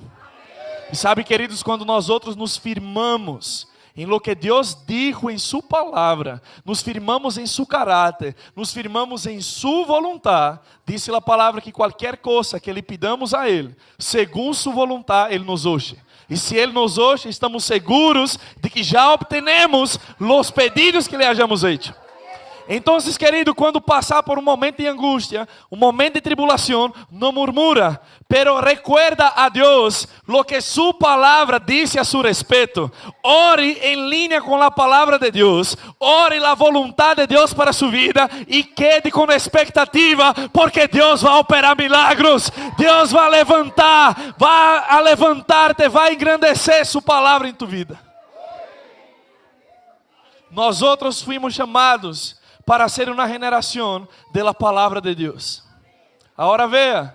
E sabe, queridos, quando nós outros nos firmamos em lo que Deus dijo em sua palavra, nos firmamos em seu caráter, nos firmamos em sua vontade, disse a palavra que qualquer coisa que lhe pidamos a Ele, segundo sua vontade, Ele nos ouve. E se Ele nos ouve, estamos seguros de que já obtenemos os pedidos que lhe hayamos feito. Então, querido, quando passar por um momento de angústia, um momento de tribulação, não murmura, pero recuerda a Deus lo que sua palavra disse a seu respeito. Ore em linha com a palavra de Deus, ore a vontade de Deus para sua vida e quede com expectativa, porque Deus vai operar milagros, Deus vai levantar-te, vai engrandecer sua palavra em tu vida. Nós outros fuimos chamados para ser uma generação da palavra de Deus. Agora veja,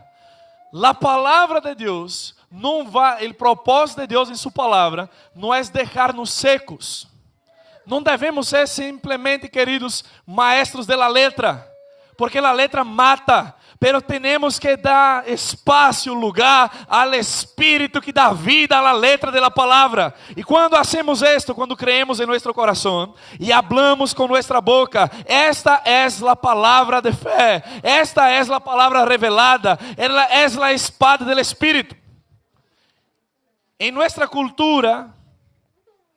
a palavra de Deus não vai, o propósito de Deus em sua palavra não é deixar-nos secos. Não devemos ser simplesmente, queridos, maestros da letra, porque a letra mata. Pero temos que dar espaço, lugar ao Espírito que dá vida à letra da palavra. E quando hacemos isto, quando creemos em nosso coração e hablamos com nossa boca, esta é a palavra de fé, esta é a palavra revelada, ela é a espada do Espírito. Em nossa cultura,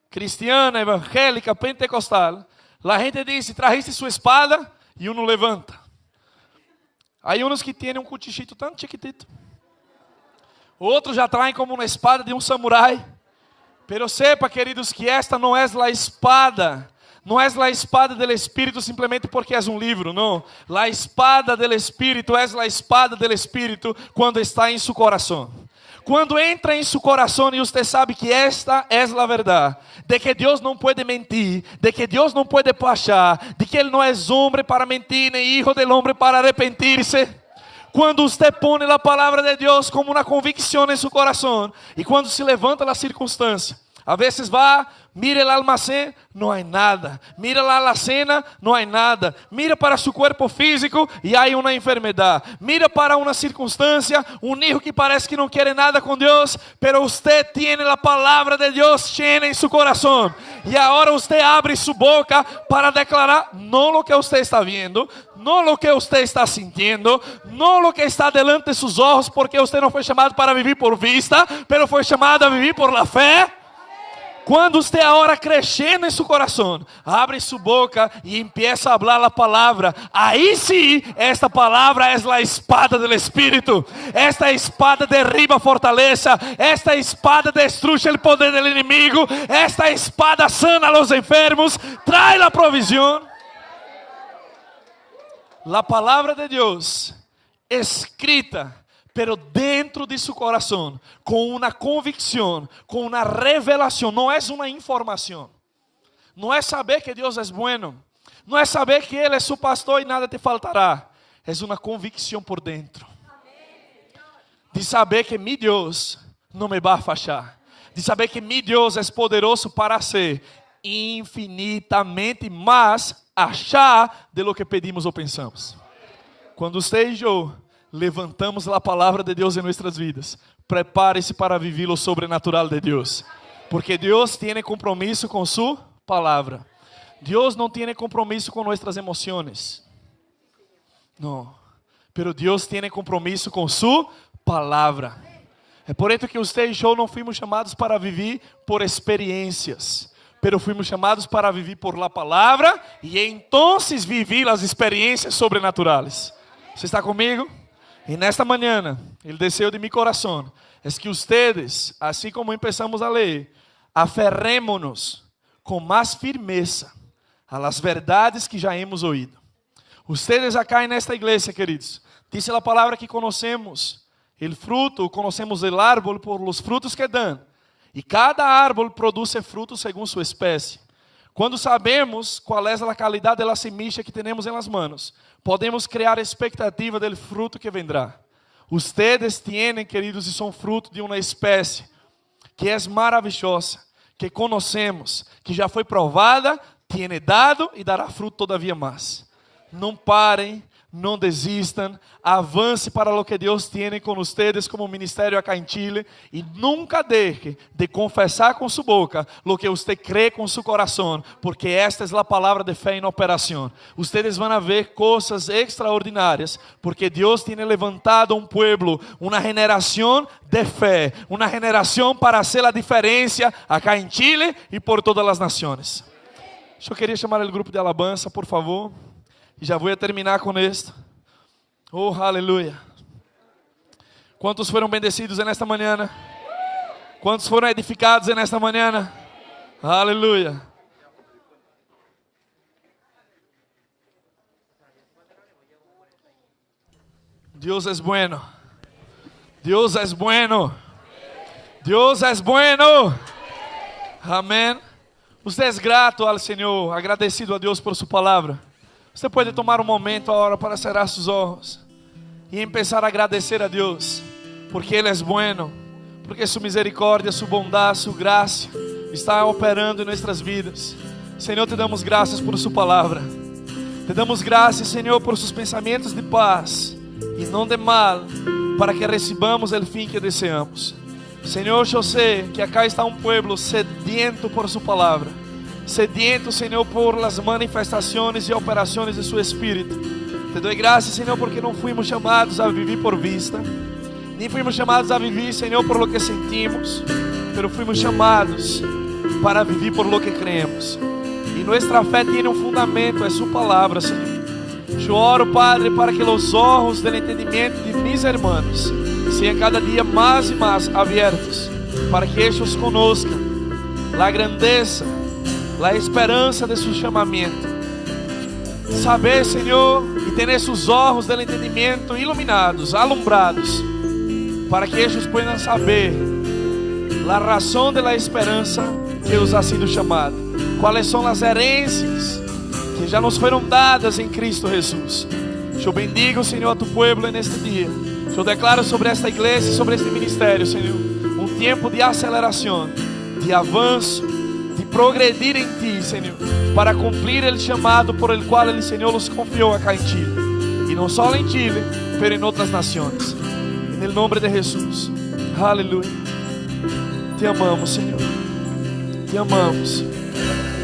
cristiana, evangélica, pentecostal, la gente dice, trajiste su espada, y uno levanta. Hay unos que tienen un cuchillito tan chiquitito. Outros já traem como uma espada de um samurai. Pero sepa, queridos, que esta não é a espada. Não é a espada do Espírito simplesmente porque é um livro, não. A espada do Espírito é a espada do Espírito quando está em seu coração. Quando entra em seu coração e você sabe que esta é a verdade, de que Deus não pode mentir, de que Deus não pode pasar, de que Ele não é homem para mentir, nem hijo del hombre para arrepentir-se. Quando você põe a palavra de Deus como uma convicção em seu coração, e quando se levanta a circunstância, a vezes vá, mire o almacém, não há nada. Mira a alacena, não há nada. Mira para seu corpo físico e há uma enfermidade. Mira para uma circunstância, hijo que parece que não quer nada com Deus, pero você tem a palavra de Deus cheia em seu coração. E agora você abre sua boca para declarar não o que você está vendo, não o que você está sentindo, não o que está delante de seus olhos, porque você não foi chamado para viver por vista, pero foi chamado a viver por la fé. Quando você agora crescendo em seu coração, abre sua boca e empieza a falar a palavra. Aí sim, esta palavra é a espada do Espírito. Esta espada derriba a fortaleza. Esta espada destrui o poder do inimigo. Esta espada sana a los enfermos. Traz a provisão. A palavra de Deus, escrita, pero dentro de seu coração, com uma convicção, com uma revelação. Não é uma informação. Não é saber que Deus é bueno. Não é saber que Ele é seu pastor e nada te faltará. É uma convicção por dentro. De saber que meu Deus não me vai falhar. De saber que meu Deus é poderoso para ser infinitamente mais achar de lo que pedimos ou pensamos. Quando você e eu levantamos a palavra de Deus em nossas vidas, prepare-se para viver o sobrenatural de Deus, porque Deus tem compromisso com sua palavra. Deus não tem compromisso com nossas emoções, não, pero Deus tem compromisso com sua palavra. É por isso que você e eu não fomos chamados para viver por experiências, pero fomos chamados para viver por la palavra e então viver as experiências sobrenaturais. Você está comigo? E nesta manhã, o desejo de meu coração é que vocês, assim como começamos a ler, aferremos-nos com mais firmeza a las verdades que já hemos ouído. Vocês acá nesta igreja, queridos, diz a palavra que conhecemos o fruto, conhecemos o árbol por los frutos que dão. E cada árbol produz frutos segundo sua espécie. Quando sabemos qual é a qualidade da semilla que temos em las manos, podemos criar expectativa do fruto que vendrá. Ustedes têm, queridos, e são fruto de uma espécie que é maravilhosa, que conhecemos, que já foi provada, tem dado e dará fruto todavia mais. Não parem, não desistam, avance para o que Deus tem com vocês como ministério acá em Chile e nunca deixe de confessar com sua boca o que você crê com seu coração, porque esta é a palavra de fé em operação. Vocês vão ver coisas extraordinárias, porque Deus tem levantado um povo, uma geração de fé, uma geração para fazer a diferença acá em Chile e por todas as nações. Eu queria chamar o grupo de alabança, por favor. E já vou terminar com isto. Oh, aleluia. Quantos foram bendecidos nesta manhã? Quantos foram edificados nesta manhã? Aleluia. Deus é bueno. Deus é bueno. Deus é bueno. Amém. Você é grato ao Senhor, agradecido a Deus por sua palavra. Você pode tomar um momento agora para cerrar seus olhos e começar a agradecer a Deus, porque Ele é bueno, porque sua misericórdia, sua bondade, sua graça está operando em nossas vidas. Senhor, te damos graças por sua palavra. Te damos graças, Senhor, por seus pensamentos de paz e não de mal, para que recebamos o fim que desejamos. Senhor, eu sei que acá está um povo sediento por sua palavra, sediento, Senhor, por las manifestações e operações de seu Espírito. Te dou graças, Senhor, porque não fomos chamados a viver por vista, nem fomos chamados a viver, Senhor, por lo que sentimos, pero fomos chamados para vivir por lo que creemos. E nossa fé tem um fundamento, é sua palavra, Senhor. Eu oro, Padre, para que os olhos do entendimento de mis hermanos sejam cada dia mais e mais abertos, para que eles conozcan a grandeza, a esperança de seu chamamento. Saber, Senhor, e ter esses olhos do entendimento iluminados, alumbrados, para que eles possam saber a razão da esperança que os ha sido chamado, quais são as herências que já nos foram dadas em Cristo Jesus. Eu bendigo, Senhor, a tu pueblo neste dia. Eu declaro sobre esta igreja e sobre este ministério, Senhor, um tempo de aceleração, de avanço, de progredir em ti, Senhor, para cumprir o chamado por el qual o Senhor nos confiou acá em Chile. E não só em Chile, mas em outras nações. Em nome de Jesus. Aleluia. Te amamos, Senhor. Te amamos.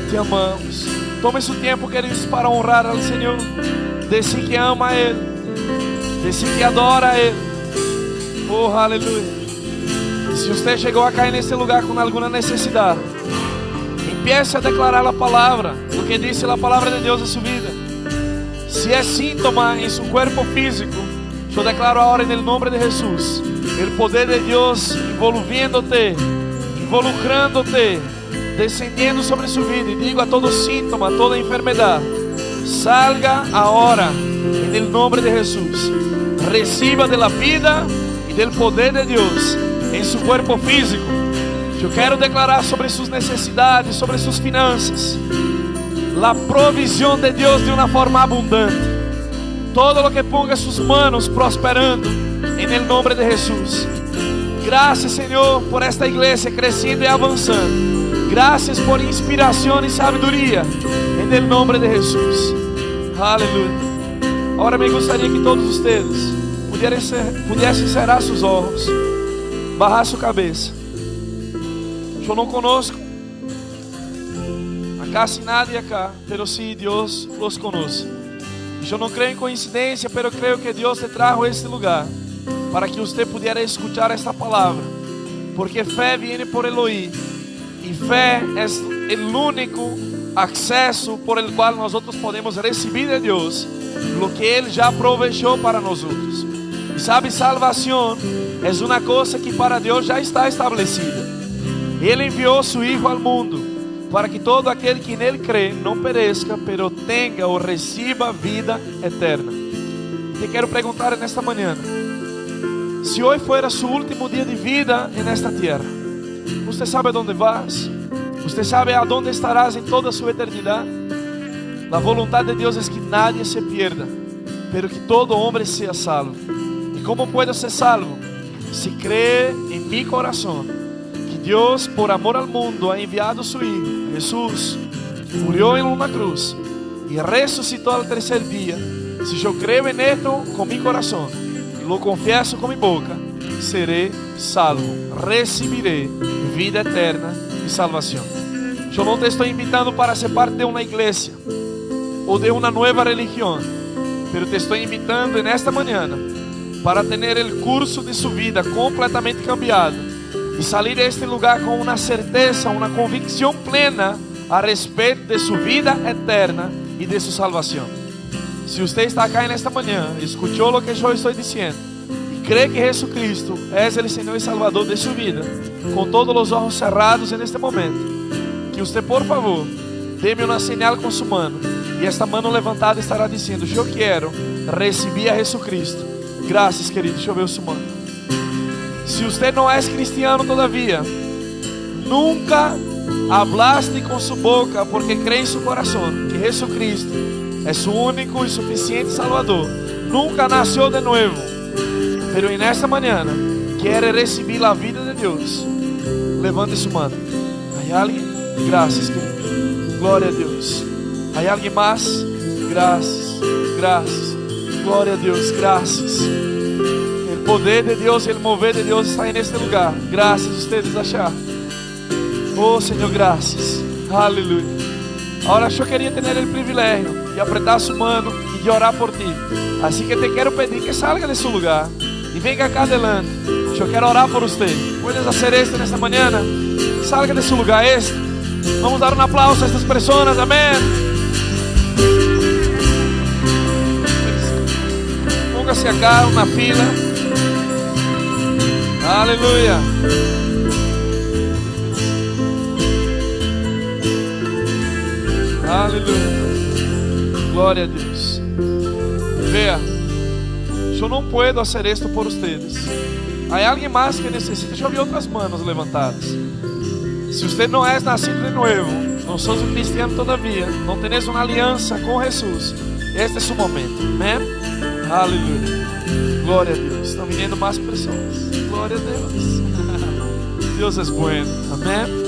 Te amamos. Tome seu tempo, queridos, para honrar ao Senhor. Decir que ama a Ele. Decir que adora a Ele. Oh, aleluia. Se você chegou a cair nesse lugar com alguma necessidade, empiece a declarar a palavra, o que diz a palavra de Deus em sua vida. Se é síntoma em seu corpo físico, eu declaro agora em nome de Jesus, o poder de Deus envolvendo-te, involucrando-te, descendendo sobre sua vida. E digo a todo síntoma, a toda enfermidade, salga agora em nome de Jesus. Reciba de la vida e del poder de Deus em seu corpo físico. Eu quero declarar sobre suas necessidades, sobre suas finanças, a provisão de Deus de uma forma abundante. Todo lo que ponga suas manos prosperando em nome de Jesus. Graças, Senhor, por esta igreja crescendo e avançando. Graças por inspiração e sabedoria em nome de Jesus. Aleluia. Agora me gostaria que todos vocês pudessem cerrar seus olhos, barrar sua cabeça. Eu não conosco acá sin nadie acá, pero sí Deus los conoce. Eu não creio em coincidência, pero creio que Deus te trajo a este lugar para que você pudesse escuchar esta palavra, porque fé viene por el oír e fé é o único acesso por el qual nós podemos receber de Deus lo que Ele já aprovechou para nós. E sabe, salvação é uma coisa que para Deus já está estabelecida. Ele enviou seu Hijo ao mundo para que todo aquele que nele crê não pereça, pero tenha ou receba vida eterna. Te quero perguntar nesta manhã, se hoje fuera seu último dia de vida nesta terra, você sabe aonde vas? Você sabe aonde estarás em toda a sua eternidade? A vontade de Deus é que nadie se pierda, pero que todo homem seja salvo. E como puedo ser salvo? Se crê em mi coração que Deus, por amor ao mundo, ha enviado seu Hijo, Jesús, murió en una cruz y resucitó al tercer día. Si yo creo en esto con mi corazón, lo confieso con mi boca, seré salvo, recibiré vida eterna y salvación. Yo no te estoy invitando para ser parte de una iglesia o de una nueva religión, pero te estoy invitando en esta mañana para tener el curso de su vida completamente cambiado e sair deste lugar com uma certeza, uma convicção plena a respeito de sua vida eterna e de sua salvação. Se você está aqui nesta manhã, escutou o que eu estou dizendo e crê que Jesucristo é o Senhor e Salvador de sua vida, com todos os olhos cerrados neste momento, que você, por favor, dê-me uma señal com sua mano e esta mano levantada estará dizendo: eu quero receber a Jesucristo. Graças, querido. Deixa eu ver sua mano. Se você não é cristiano todavia, nunca hablaste com sua boca porque crê em seu coração que Jesucristo é seu único e suficiente Salvador, nunca nasceu de novo, pero en esta mañana quer receber a vida de Deus, levante sua mano. Há alguém? Graças, querido. Glória a Deus. Há alguém mais? Graças, graças. Glória a Deus, graças. O poder de Deus e o mover de Deus está neste lugar. Graças a vocês achar. Oh Senhor, graças. Aleluia. Agora eu queria ter o privilégio de apertar sua mano e de orar por ti. Assim que te quero pedir que salga desse lugar e venha cá adelante. Eu quero orar por você. Puedes fazer isto nesta manhã? Salga desse lugar este. Vamos dar um aplauso a estas pessoas, amém. Póngase acá una fila. Aleluia. Aleluia. Glória a Deus. Vea, eu não puedo fazer isto por vocês. Há alguém mais que necessita. Eu vi outras manos levantadas. Se você não é nascido de novo, não sos um cristiano todavia, não tenés uma aliança com Jesus, este é seu momento. Amém? Aleluia. Glória a Deus. Estão vindo mais pessoas. Glória a Deus. Deus é bueno. Amém?